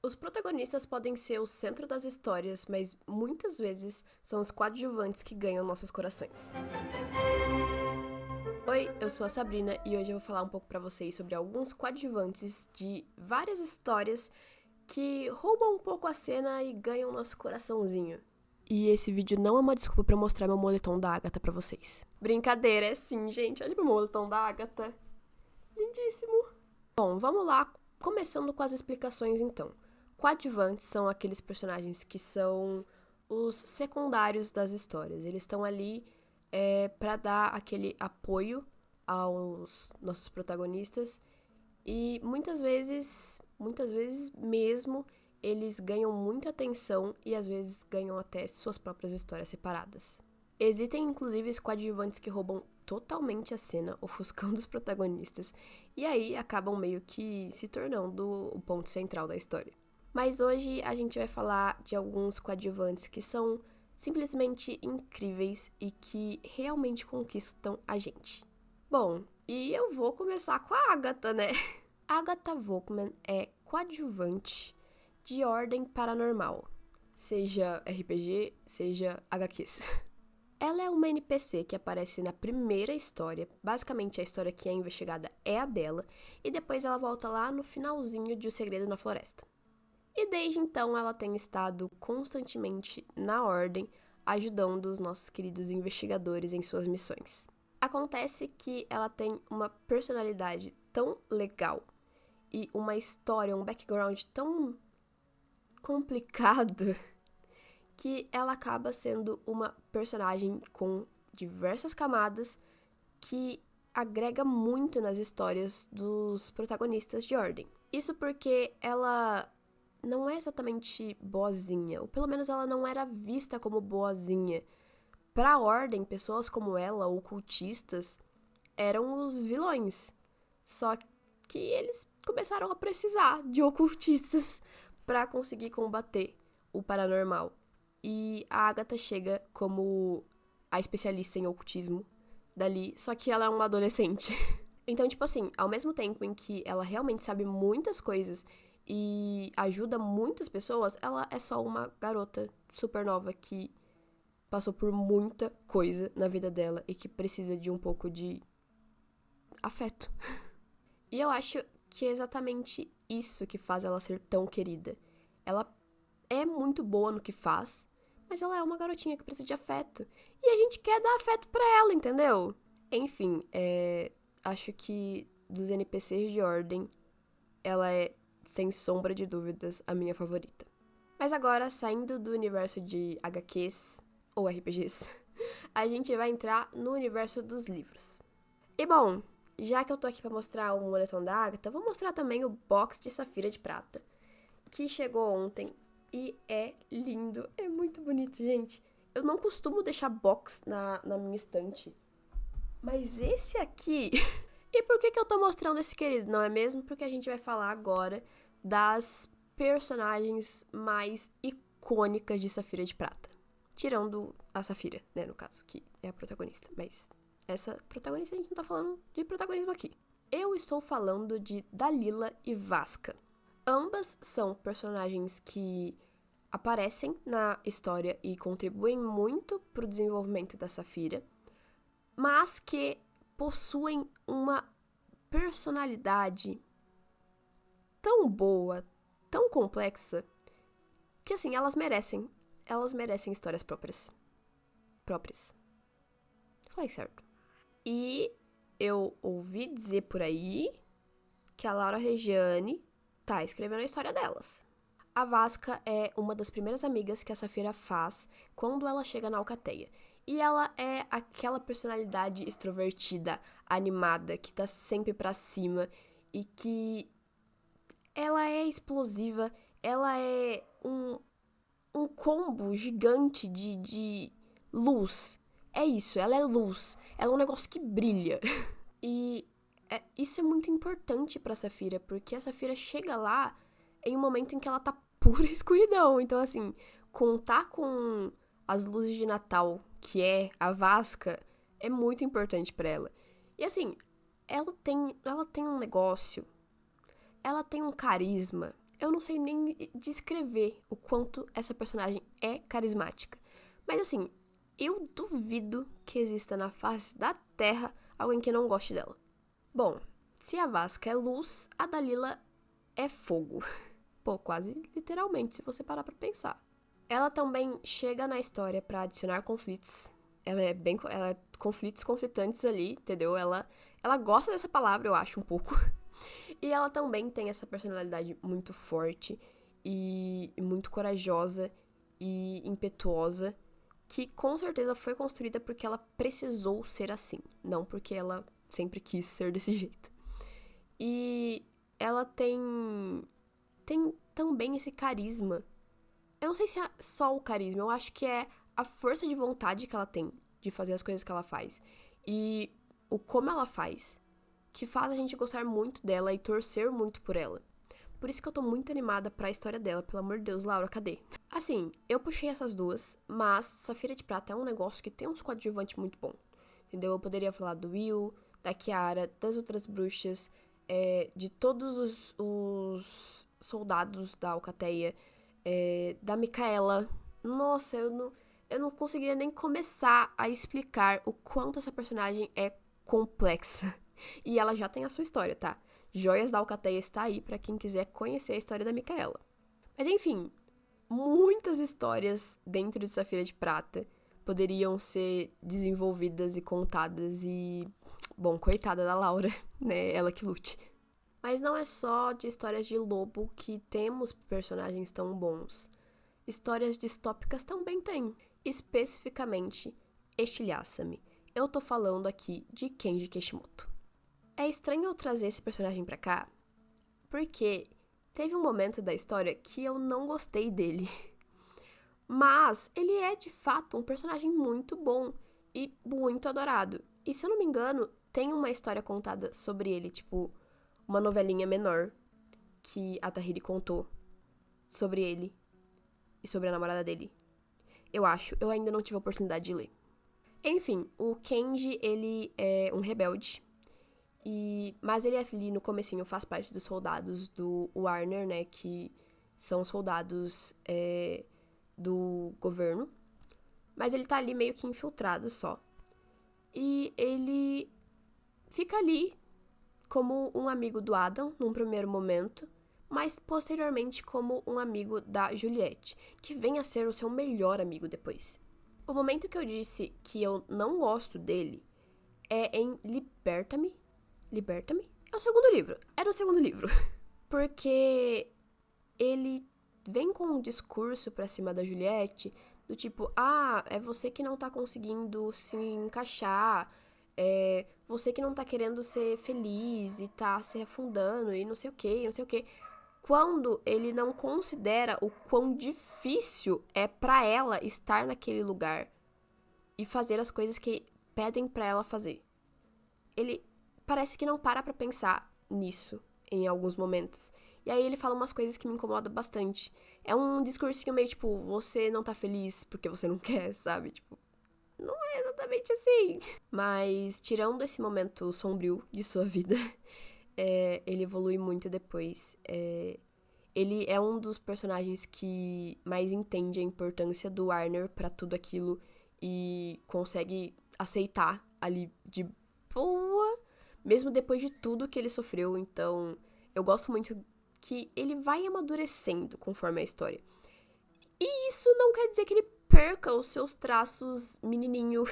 Os protagonistas podem ser o centro das histórias, mas muitas vezes são os coadjuvantes que ganham nossos corações. Oi, eu sou a Sabrina e hoje eu vou falar um pouco pra vocês sobre alguns coadjuvantes de várias histórias que roubam um pouco a cena e ganham nosso coraçãozinho. E esse vídeo não é uma desculpa pra mostrar meu moletom da Agatha pra vocês. Brincadeira, é sim, gente. Olha meu moletom da Agatha. Lindíssimo. Bom, vamos lá, começando com as explicações então. Coadjuvantes são aqueles personagens que são os secundários das histórias. Eles estão ali para dar aquele apoio aos nossos protagonistas e muitas vezes mesmo, eles ganham muita atenção e às vezes ganham até suas próprias histórias separadas. Existem inclusive os coadjuvantes que roubam totalmente a cena, ofuscando os protagonistas, e aí acabam meio que se tornando o ponto central da história. Mas hoje a gente vai falar de alguns coadjuvantes que são simplesmente incríveis e que realmente conquistam a gente. Bom, e eu vou começar com a Agatha, né? Agatha Volkman é coadjuvante de ordem paranormal, seja RPG, seja HQs. Ela é uma NPC que aparece na primeira história, basicamente a história que é investigada é a dela, e depois ela volta lá no finalzinho de O Segredo na Floresta. E desde então ela tem estado constantemente na Ordem, ajudando os nossos queridos investigadores em suas missões. Acontece que ela tem uma personalidade tão legal e uma história, um background tão complicado que ela acaba sendo uma personagem com diversas camadas que agrega muito nas histórias dos protagonistas de Ordem. Isso porque ela não é exatamente boazinha, ou pelo menos ela não era vista como boazinha. Pra Ordem, pessoas como ela, ocultistas, eram os vilões. Só que eles começaram a precisar de ocultistas para conseguir combater o paranormal. E a Agatha chega como a especialista em ocultismo dali, só que ela é uma adolescente. Então, tipo assim, ao mesmo tempo em que ela realmente sabe muitas coisas e ajuda muitas pessoas, ela é só uma garota super nova que passou por muita coisa na vida dela e que precisa de um pouco de afeto. E eu acho que é exatamente isso que faz ela ser tão querida. Ela é muito boa no que faz, mas ela é uma garotinha que precisa de afeto. E a gente quer dar afeto pra ela, entendeu? Enfim, acho que dos NPCs de Ordem, ela é, sem sombra de dúvidas, a minha favorita. Mas agora, saindo do universo de HQs ou RPGs, a gente vai entrar no universo dos livros. E bom, já que eu tô aqui pra mostrar o moletom da Agatha, vou mostrar também o box de Safira de Prata, que chegou ontem e é lindo, é muito bonito, gente. Eu não costumo deixar box na minha estante, mas esse aqui... E por que eu tô mostrando esse querido, não é mesmo? Porque a gente vai falar agora das personagens mais icônicas de Safira de Prata. Tirando a Safira, né, no caso, que é a protagonista. Mas essa protagonista a gente não tá falando de protagonismo aqui. Eu estou falando de Dalila e Vasca. Ambas são personagens que aparecem na história e contribuem muito pro desenvolvimento da Safira, mas que possuem uma personalidade tão boa, tão complexa, que assim, elas merecem histórias próprias. Falei certo. E eu ouvi dizer por aí que a Laura Reggiani tá escrevendo a história delas. A Vasca é uma das primeiras amigas que a Safira faz quando ela chega na Alcateia. E ela é aquela personalidade extrovertida, animada, que tá sempre pra cima e que ela é explosiva, ela é um combo gigante de luz. É isso, ela é luz, ela é um negócio que brilha. E isso é muito importante pra Safira, porque a Safira chega lá em um momento em que ela tá pura escuridão. Então, assim, contar com as luzes de Natal, que é a Vasca, é muito importante pra ela. E assim, ela tem um negócio, ela tem um carisma, Eu não sei nem descrever o quanto essa personagem é carismática. Mas assim, eu duvido que exista na face da Terra alguém que não goste dela. Bom, se a Vasca é luz, a Dalila é fogo. Pô, quase literalmente, se você parar pra pensar. Ela também chega na história pra adicionar conflitos. Ela é conflitos conflitantes ali, entendeu? Ela gosta dessa palavra, eu acho, um pouco. E ela também tem essa personalidade muito forte e muito corajosa e impetuosa, que com certeza foi construída porque ela precisou ser assim, não porque ela sempre quis ser desse jeito. E ela tem também esse carisma. Eu não sei se é só o carisma, eu acho que é a força de vontade que ela tem de fazer as coisas que ela faz. E o como ela faz, que faz a gente gostar muito dela e torcer muito por ela. Por isso que eu tô muito animada pra história dela, pelo amor de Deus, Laura, cadê? Assim, eu puxei essas duas, mas Safira de Prata é um negócio que tem uns coadjuvantes muito bom, entendeu? Eu poderia falar do Will, da Kiara, das outras bruxas, de todos os soldados da Alcateia, da Micaela. Nossa, eu não conseguiria nem começar a explicar o quanto essa personagem é complexa. E ela já tem a sua história, tá? Joias da Alcateia está aí pra quem quiser conhecer a história da Micaela. Mas enfim, muitas histórias dentro de Safira de Prata poderiam ser desenvolvidas e contadas e... Bom, coitada da Laura, né? Ela que lute. Mas não é só de histórias de lobo que temos personagens tão bons. Histórias distópicas também tem. Especificamente, Estilhaça-me. Eu tô falando aqui de Kenji Kishimoto. É estranho eu trazer esse personagem pra cá, porque teve um momento da história que eu não gostei dele. Mas ele é, de fato, um personagem muito bom e muito adorado. E se eu não me engano, tem uma história contada sobre ele, tipo, uma novelinha menor que a Tahiri contou sobre ele e sobre a namorada dele. Eu acho, eu ainda não tive a oportunidade de ler. Enfim, o Kenji, ele é um rebelde. Mas ele ali no comecinho faz parte dos soldados do Warner, né? Que são soldados do governo. Mas ele tá ali meio que infiltrado só. E ele fica ali como um amigo do Adam, num primeiro momento. Mas posteriormente como um amigo da Juliette, que vem a ser o seu melhor amigo depois. O momento que eu disse que eu não gosto dele é em Liberta-me. Liberta-me? É o segundo livro. Era o segundo livro. Porque ele vem com um discurso pra cima da Juliette, do tipo, é você que não tá conseguindo se encaixar, é você que não tá querendo ser feliz e tá se afundando e não sei o que, não sei o que. Quando ele não considera o quão difícil é pra ela estar naquele lugar e fazer as coisas que pedem pra ela fazer. Ele parece que não para pra pensar nisso em alguns momentos. E aí ele fala umas coisas que me incomodam bastante. É um discursinho meio tipo, você não tá feliz porque você não quer, sabe? Tipo, não é exatamente assim. Mas, tirando esse momento sombrio de sua vida, ele evolui muito depois. Ele é um dos personagens que mais entende a importância do Warner pra tudo aquilo e consegue aceitar ali de boa, mesmo depois de tudo que ele sofreu. Então, eu gosto muito que ele vai amadurecendo conforme a história. E isso não quer dizer que ele perca os seus traços menininho,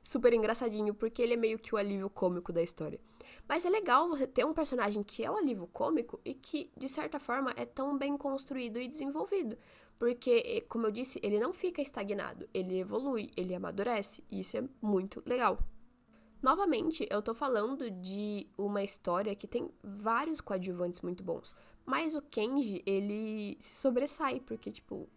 super engraçadinho, porque ele é meio que o alívio cômico da história. Mas é legal você ter um personagem que é o alívio cômico e que, de certa forma, é tão bem construído e desenvolvido. Porque, como eu disse, ele não fica estagnado, ele evolui, ele amadurece, e isso é muito legal. Novamente, eu tô falando de uma história que tem vários coadjuvantes muito bons. Mas o Kenji, ele se sobressai, porque, tipo,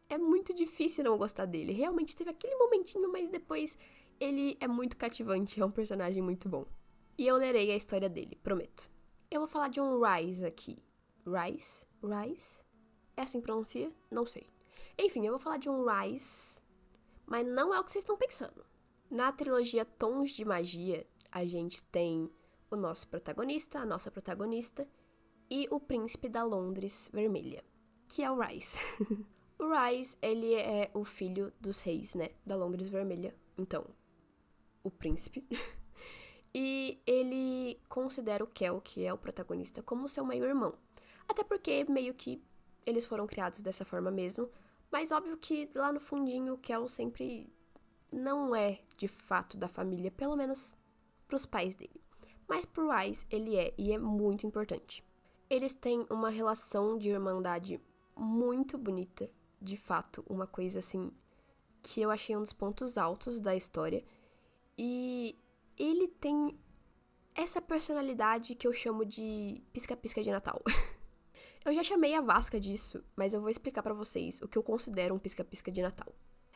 é muito difícil não gostar dele. Realmente teve aquele momentinho, mas depois ele é muito cativante, é um personagem muito bom. E eu lerei a história dele, prometo. Eu vou falar de um Rise aqui. Rise? Rise? É assim que pronuncia? Não sei. Enfim, eu vou falar de um Rise, mas não é o que vocês estão pensando. Na trilogia Tons de Magia, a gente tem o nosso protagonista, a nossa protagonista, e o príncipe da Londres Vermelha, que é o Rhys. O Rhys, ele é o filho dos reis, né, da Londres Vermelha. Então, o príncipe. E ele considera o Kel, que é o protagonista, como seu meio-irmão. Até porque meio que eles foram criados dessa forma mesmo. Mas óbvio que lá no fundinho o Kel sempre não é de fato da família, pelo menos pros pais dele. Mas pro Rhys ele é, e é muito importante. Eles têm uma relação de irmandade muito bonita, de fato, uma coisa assim que eu achei um dos pontos altos da história. E ele tem essa personalidade que eu chamo de pisca-pisca de Natal. Eu já chamei a Vasca disso, mas eu vou explicar pra vocês o que eu considero um pisca-pisca de Natal.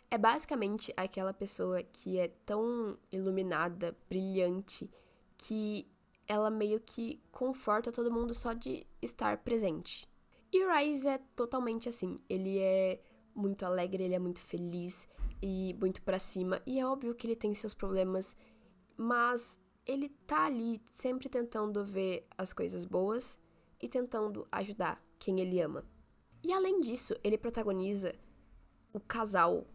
É basicamente aquela pessoa que é tão iluminada, brilhante, que ela meio que conforta todo mundo só de estar presente. E o Rhys é totalmente assim. Ele é muito alegre, ele é muito feliz e muito pra cima. E é óbvio que ele tem seus problemas, mas ele tá ali sempre tentando ver as coisas boas e tentando ajudar quem ele ama. E além disso, ele protagoniza o casal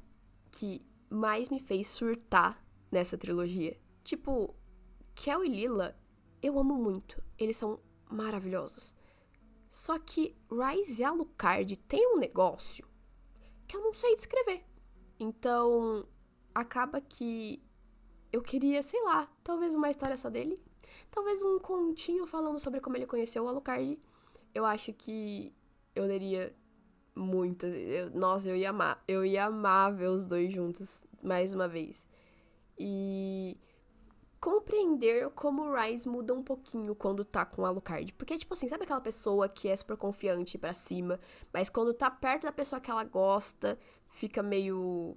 que mais me fez surtar nessa trilogia. Tipo, Kel e Lila, eu amo muito. Eles são maravilhosos. Só que Rhys e Alucard tem um negócio que eu não sei descrever. Então, acaba que eu queria, sei lá, talvez uma história só dele. Talvez um continho falando sobre como ele conheceu o Alucard. Eu acho que eu leria muitas. Nossa, eu ia amar ver os dois juntos mais uma vez. E compreender como o Rhys muda um pouquinho quando tá com o Alucard. Porque, tipo assim, sabe aquela pessoa que é super confiante pra cima, mas quando tá perto da pessoa que ela gosta, fica meio...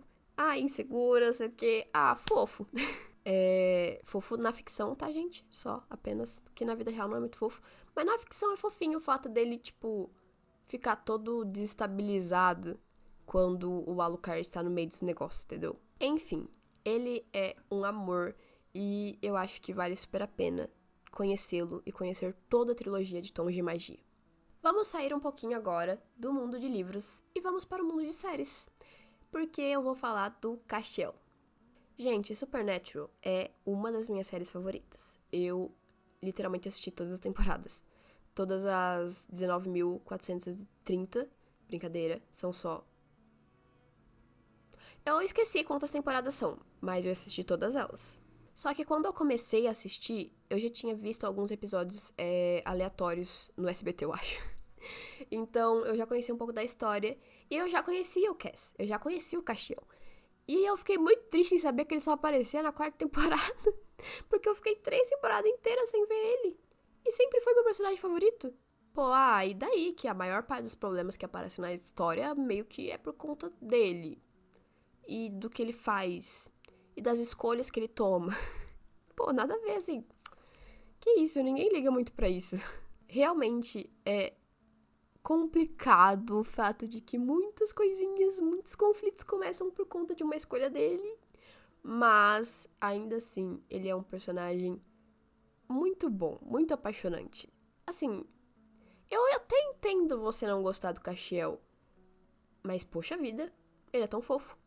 insegura, sei o quê. Fofo. É fofo na ficção, tá, gente? Só, apenas. Que na vida real não é muito fofo. Mas na ficção é fofinho o fato dele, tipo, ficar todo desestabilizado quando o Alucard está no meio dos negócios, entendeu? Enfim, ele é um amor e eu acho que vale super a pena conhecê-lo e conhecer toda a trilogia de Tons de Magia. Vamos sair um pouquinho agora do mundo de livros e vamos para o mundo de séries, porque eu vou falar do Castiel. Gente, Supernatural é uma das minhas séries favoritas. Eu literalmente assisti todas as temporadas. Todas as 19.430. Brincadeira, são só... Eu esqueci quantas temporadas são, mas eu assisti todas elas. Só que quando eu comecei a assistir, eu já tinha visto alguns episódios aleatórios no SBT, eu acho. Então, eu já conhecia um pouco da história e eu já conhecia o Cass, eu já conhecia o Castiel. E eu fiquei muito triste em saber que ele só aparecia na 4ª temporada, porque eu fiquei 3 temporadas inteiras sem ver ele. E sempre foi meu personagem favorito. Pô, e daí que a maior parte dos problemas que aparecem na história meio que é por conta dele. E do que ele faz. E das escolhas que ele toma. Pô, nada a ver, assim. Que isso, ninguém liga muito pra isso. Realmente é complicado o fato de que muitas coisinhas, muitos conflitos começam por conta de uma escolha dele. Mas, ainda assim, ele é um personagem muito bom, muito apaixonante. Assim, eu até entendo você não gostar do Castiel, mas, poxa vida, ele é tão fofo.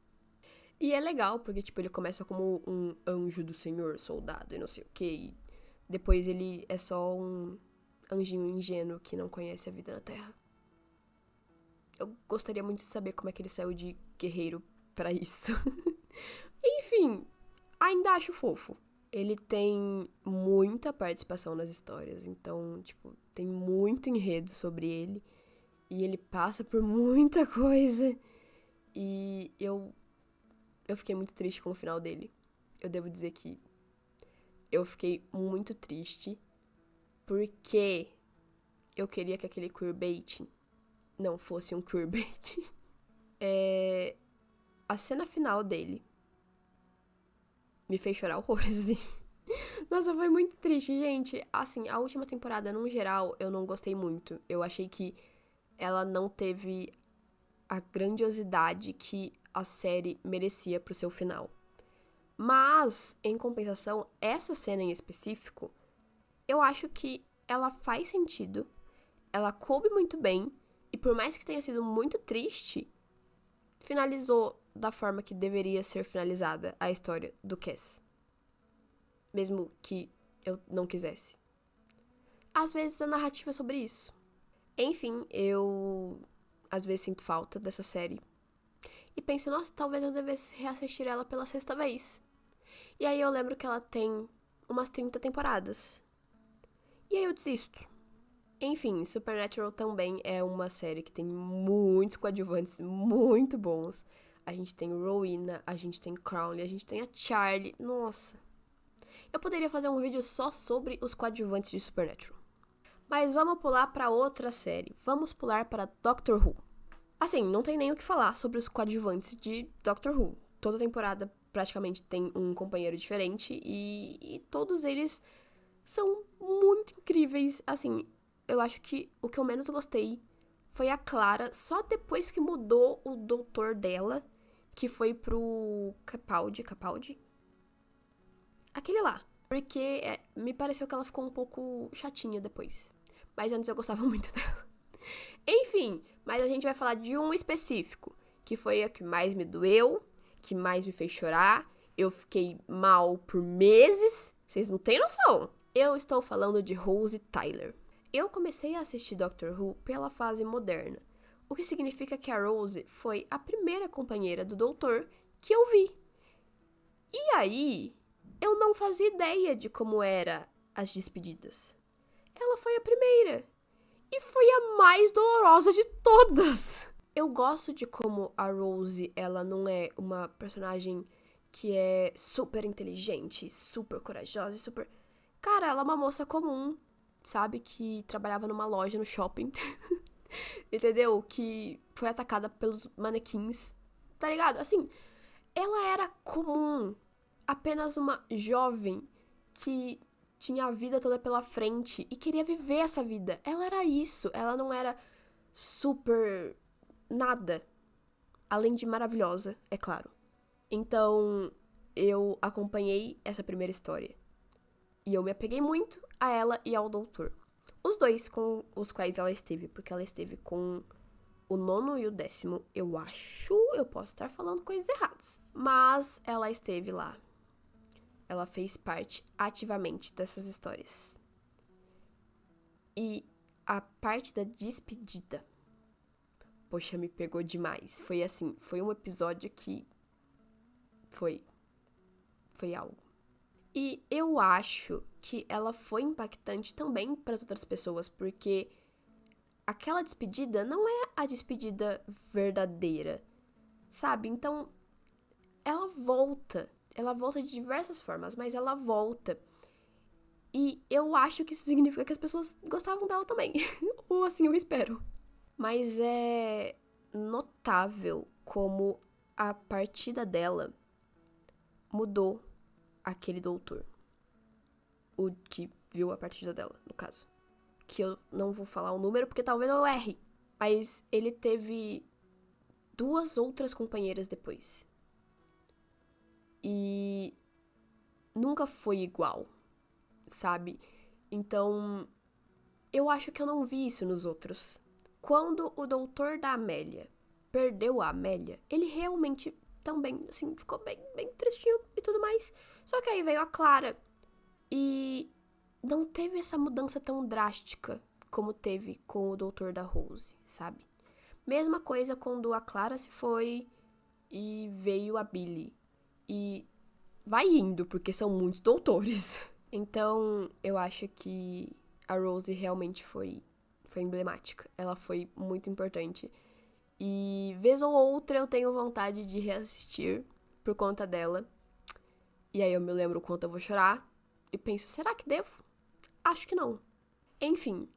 E é legal, porque, tipo, ele começa como um anjo do Senhor, soldado e não sei o quê. E depois ele é só um anjinho ingênuo que não conhece a vida na Terra. Eu gostaria muito de saber como é que ele saiu de guerreiro pra isso. Enfim, ainda acho fofo. Ele tem muita participação nas histórias, então, tipo, tem muito enredo sobre ele. E ele passa por muita coisa. E eu fiquei muito triste com o final dele. Eu devo dizer que eu fiquei muito triste porque eu queria que aquele queerbait não fosse um queerbait. A cena final dele me fez chorar horrores, assim. Nossa, foi muito triste, gente. Assim, a última temporada, no geral, eu não gostei muito. Eu achei que ela não teve a grandiosidade que a série merecia pro seu final. Mas, em compensação, essa cena em específico, eu acho que ela faz sentido. ela coube muito bem, e por mais que tenha sido muito triste, finalizou da forma que deveria ser finalizada a história do Cass. Mesmo que eu não quisesse. Às vezes a narrativa é sobre isso. Enfim, eu às vezes sinto falta dessa série. E penso, nossa, talvez eu devesse reassistir ela pela 6ª vez. E aí eu lembro que ela tem umas 30 temporadas. E aí eu desisto. Enfim, Supernatural também é uma série que tem muitos coadjuvantes muito bons. A gente tem Rowena, a gente tem Crowley, a gente tem a Charlie. Nossa. Eu poderia fazer um vídeo só sobre os coadjuvantes de Supernatural. Mas vamos pular para outra série. Vamos pular para Doctor Who. Assim, não tem nem o que falar sobre os coadjuvantes de Doctor Who. Toda temporada praticamente tem um companheiro diferente e todos eles são muito incríveis. Assim, eu acho que o que eu menos gostei foi a Clara, só depois que mudou o doutor dela, que foi pro Capaldi? Aquele lá. Porque me pareceu que ela ficou um pouco chatinha depois. Mas antes eu gostava muito dela. Enfim, mas a gente vai falar de um específico, que foi a que mais me doeu, que mais me fez chorar. Eu fiquei mal por meses. Vocês não têm noção. Eu estou falando de Rose Tyler. Eu comecei a assistir Doctor Who pela fase moderna, o que significa que a Rose foi a primeira companheira do doutor que eu vi. E aí, eu não fazia ideia de como eram as despedidas. Ela foi a primeira. E foi a mais dolorosa de todas. Eu gosto de como a Rose, ela não é uma personagem que é super inteligente, super corajosa, super... Cara, ela é uma moça comum, sabe? Que trabalhava numa loja no shopping. Entendeu? Que foi atacada pelos manequins. Tá ligado? Assim, ela era comum. Apenas uma jovem que tinha a vida toda pela frente e queria viver essa vida. Ela era isso. Ela não era super nada. Além de maravilhosa, é claro. Então, eu acompanhei essa primeira história. E eu me apeguei muito a ela e ao doutor. Os dois com os quais ela esteve, porque ela esteve com o 9º e o 10º, eu acho, eu posso estar falando coisas erradas. Mas ela esteve lá. Ela fez parte ativamente dessas histórias. E a parte da despedida, poxa, me pegou demais. Foi assim, foi um episódio que foi algo. E eu acho que ela foi impactante também para outras pessoas, porque aquela despedida não é a despedida verdadeira, sabe? Então, ela volta de diversas formas, mas ela volta. E eu acho que isso significa que as pessoas gostavam dela também, ou assim eu espero. Mas é notável como a partida dela mudou aquele doutor. O que viu a partida dela, no caso. Que eu não vou falar o número porque talvez eu erre. Mas ele teve 2 outras companheiras depois. E nunca foi igual, sabe? Então, eu acho que eu não vi isso nos outros. Quando o doutor da Amélia perdeu a Amélia, ele realmente também, assim, ficou bem tristinho e tudo mais. Só que aí veio a Clara e não teve essa mudança tão drástica como teve com o doutor da Rose, sabe? Mesma coisa quando a Clara se foi e veio a Billy. E vai indo, porque são muitos doutores. Então, eu acho que a Rose realmente foi emblemática. Ela foi muito importante. E vez ou outra eu tenho vontade de reassistir por conta dela. E aí eu me lembro o quanto eu vou chorar. E penso, será que devo? Acho que não. Enfim,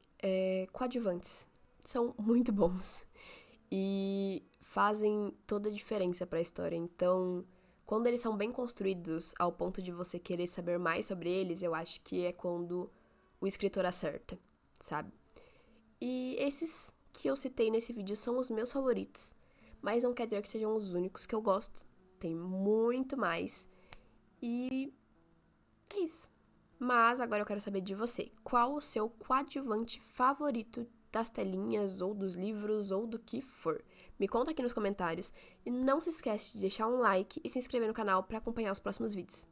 coadjuvantes são muito bons. E fazem toda a diferença pra história. Então, quando eles são bem construídos ao ponto de você querer saber mais sobre eles, eu acho que é quando o escritor acerta, sabe? E esses que eu citei nesse vídeo são os meus favoritos, mas não quer dizer que sejam os únicos que eu gosto. Tem muito mais. E é isso. Mas agora eu quero saber de você. Qual o seu coadjuvante favorito das telinhas, ou dos livros, ou do que for. Me conta aqui nos comentários e não se esquece de deixar um like e se inscrever no canal para acompanhar os próximos vídeos.